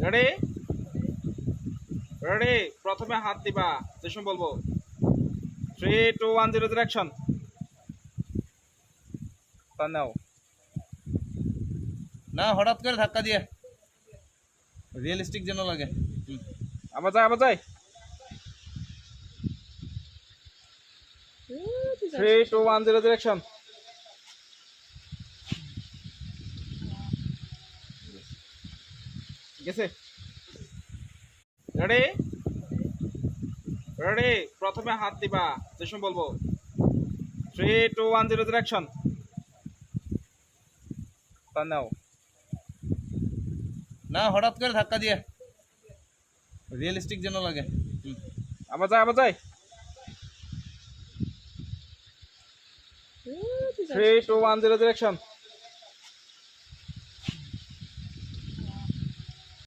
Ready ready প্রথমে হাত দিবা যে সময় বলবো 3 2 1 0 ডিরেকশন টান নাও না হঠাৎ করে ধাক্কা দিয়ে রিয়েলিস্টিক যেন লাগে। আবার যাই 3 2 1 0 ডিরেকশন গেছে রেডি রেডি প্রথমে হাত দিবা যে সময় বলবো 3 2 1 0 ডিরেকশন টান নাও না হঠাৎ করে ধাক্কা দিয়ে রিয়েলিস্টিক যেন লাগে। আবার যাই 3 2 1 0 ডিরেকশন